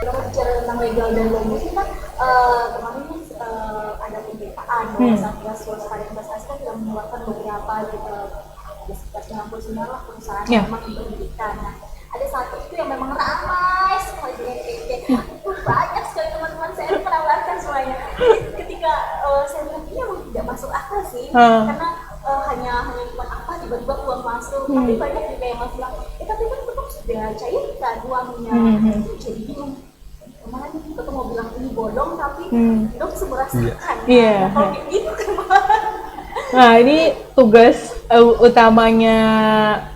Kalau bicara tentang legal dan logis kan kemarin nih ada pemberitaan bahwa Satgas Waspada Investasi kan sudah mengeluarkan beberapa sekitar 99 lah perusahaan yang memang diberhentikan. Nah, ada satu itu yang memang ramai sekali di NTT. Itu banyak sekali teman-teman saya menawarkan semuanya. Ketika saya bilang ini memang tidak masuk akal sih, karena hanya cuma apa tiba-tiba uang masuk, tapi banyak juga yang masuk. Tapi kan tetap sudah cairkan uangnya. Jadi bingung. Kemarin kita mau bilang ini bodong tapi dong semerasakan. Kalau kayak gitu kemana? Nah, ini tugas utamanya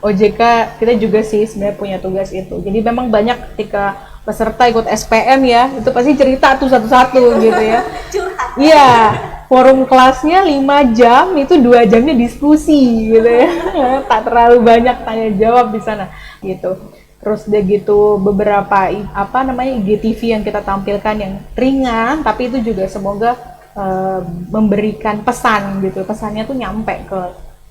OJK, kita juga sih sebenarnya punya tugas itu. Jadi memang banyak ketika peserta ikut SPM ya, itu pasti cerita tuh satu-satu gitu ya. Curhat. Iya, forum kelasnya 5 jam, itu 2 jamnya diskusi gitu ya. Tak terlalu banyak tanya jawab di sana gitu. Terus udah gitu beberapa IGTV yang kita tampilkan yang ringan, tapi itu juga semoga memberikan pesan gitu, pesannya tuh nyampe ke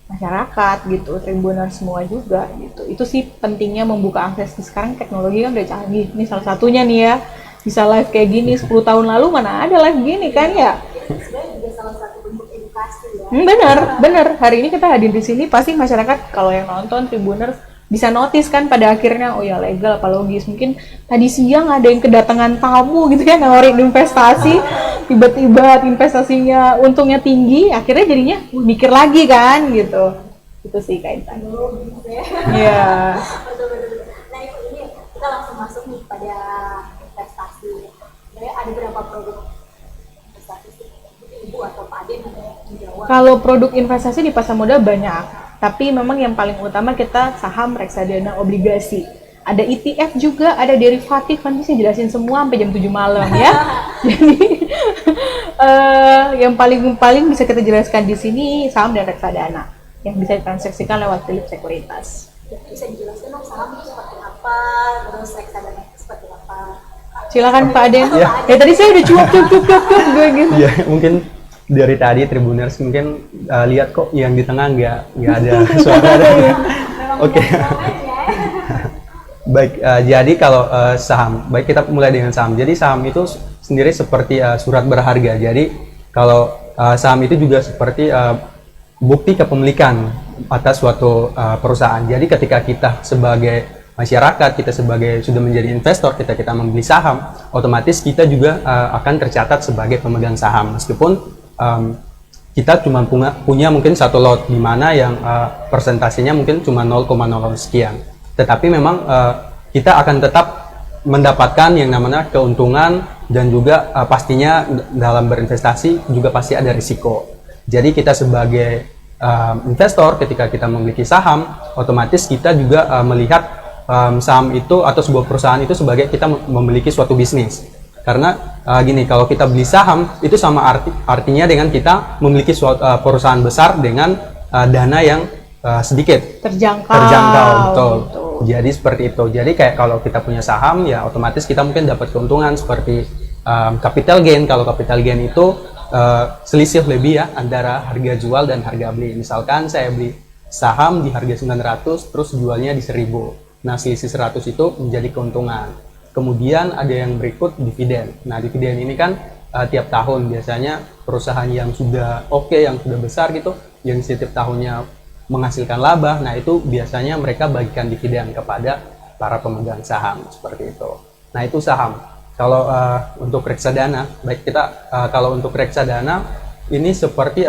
masyarakat gitu, Tribuner semua juga gitu. Itu sih pentingnya membuka akses. Sekarang teknologi kan udah canggih, ini salah satunya nih ya, bisa live kayak gini. 10 tahun lalu mana ada live gini kan ya. Sebenarnya juga salah satu bentuk edukasi ya. Bener, hari ini kita hadir di sini pasti masyarakat kalau yang nonton Tribuner bisa notice kan pada akhirnya, oh ya legal apa logis. Mungkin tadi siang ada yang kedatangan tamu gitu ya, nawarin investasi, tiba-tiba investasinya untungnya tinggi, akhirnya jadinya mikir lagi kan gitu. Itu sih kaitan. Iya. Betul. Nah ini kita langsung masuk nih pada investasi. Sebenarnya ada berapa produk investasi sih? Ibu atau Pak Aden ada yang menjawab? Kalau produk investasi di pasar modal banyak. Tapi memang yang paling utama kita saham, reksadana, obligasi. Ada ETF juga, ada derivatif, nanti saya jelasin semua sampai jam 7 malam ya. Jadi yang paling bisa kita jelaskan di sini saham dan reksadana yang bisa ditransaksikan lewat Philips Sekuritas. Bisa dijelaskan dong saham itu seperti apa, terus reksadana itu seperti apa? Silakan Pak Aden. Ya tadi saya udah cuap gue gitu. Ya mungkin dari tadi Tribuners mungkin lihat kok yang di tengah nggak ada suara. Oke. Baik, jadi kalau saham, baik kita mulai dengan saham. Jadi saham itu sendiri seperti surat berharga. Jadi kalau saham itu juga seperti bukti kepemilikan atas suatu perusahaan. Jadi ketika kita sebagai masyarakat, kita sebagai sudah menjadi investor, kita membeli saham, otomatis kita juga akan tercatat sebagai pemegang saham. Meskipun kita cuma punya mungkin satu lot di mana yang persentasenya mungkin cuma 0,00 sekian. Tetapi memang kita akan tetap mendapatkan yang namanya keuntungan dan juga pastinya dalam berinvestasi juga pasti ada risiko. Jadi kita sebagai investor ketika kita memiliki saham, otomatis kita juga melihat saham itu atau sebuah perusahaan itu sebagai kita memiliki suatu bisnis. Karena gini, kalau kita beli saham itu sama artinya dengan kita memiliki suatu perusahaan besar dengan dana yang sedikit terjangkau, betul. Jadi seperti itu. Jadi kayak kalau kita punya saham ya otomatis kita mungkin dapat keuntungan seperti capital gain. Kalau capital gain itu selisih lebih ya antara harga jual dan harga beli. Misalkan saya beli saham di harga 900 terus jualnya di 1000. Nah, selisih 100 itu menjadi keuntungan. Kemudian ada yang berikut dividen. Nah, dividen ini kan tiap tahun biasanya perusahaan yang sudah yang sudah besar gitu, yang setiap tahunnya menghasilkan laba, nah itu biasanya mereka bagikan dividen kepada para pemegang saham seperti itu. Nah, itu saham. Kalau untuk reksadana, baik kita kalau untuk reksadana ini seperti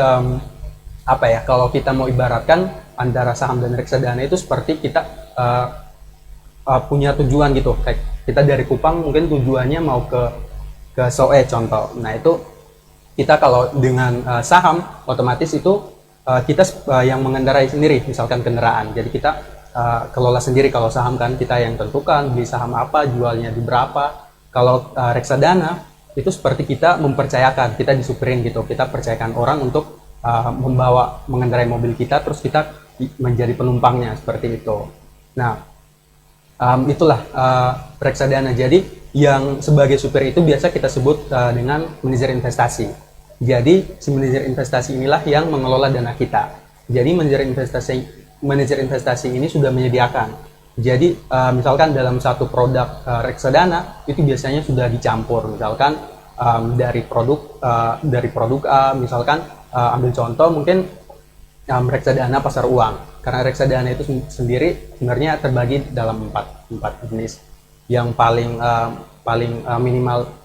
kalau kita mau ibaratkan antara saham dan reksadana itu seperti kita punya tujuan gitu, kayak kita dari Kupang mungkin tujuannya mau ke Soe contoh. Nah itu kita kalau dengan saham otomatis itu kita yang mengendarai sendiri, misalkan kendaraan. Jadi kita kelola sendiri. Kalau saham kan kita yang tentukan beli saham apa, jualnya di berapa. Kalau reksadana itu seperti kita mempercayakan, kita disuperin gitu. Kita percayakan orang untuk mengendarai mobil kita, terus kita menjadi penumpangnya seperti itu. Nah itulah reksadana. Jadi yang sebagai supir itu biasa kita sebut dengan manajer investasi. Jadi si manajer investasi inilah yang mengelola dana kita. Jadi manajer investasi ini sudah menyediakan Jadi misalkan dalam satu produk reksadana itu biasanya sudah dicampur, misalkan dari produk A, misalkan ambil contoh mungkin reksadana pasar uang. Karena reksadana itu sendiri sebenarnya terbagi dalam empat jenis. Yang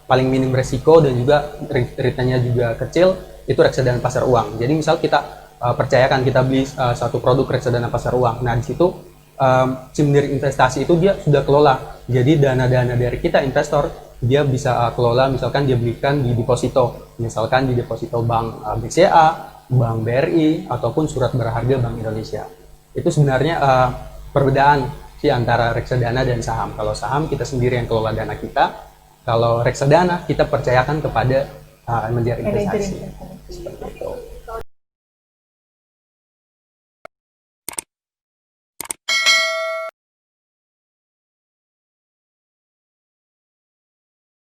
paling minim resiko dan juga returnnya juga kecil itu reksadana pasar uang. Jadi misal kita percayakan kita beli satu produk reksadana pasar uang. Nah, di situ sendiri investasi itu dia sudah kelola. Jadi dana-dana dari kita investor dia bisa kelola, misalkan dia belikan di deposito, misalkan di deposito bank BCA, bank BRI ataupun surat berharga Bank Indonesia. Itu sebenarnya perbedaan sih antara reksadana dan saham. Kalau saham kita sendiri yang kelola dana kita, kalau reksadana kita percayakan kepada manajer investasi.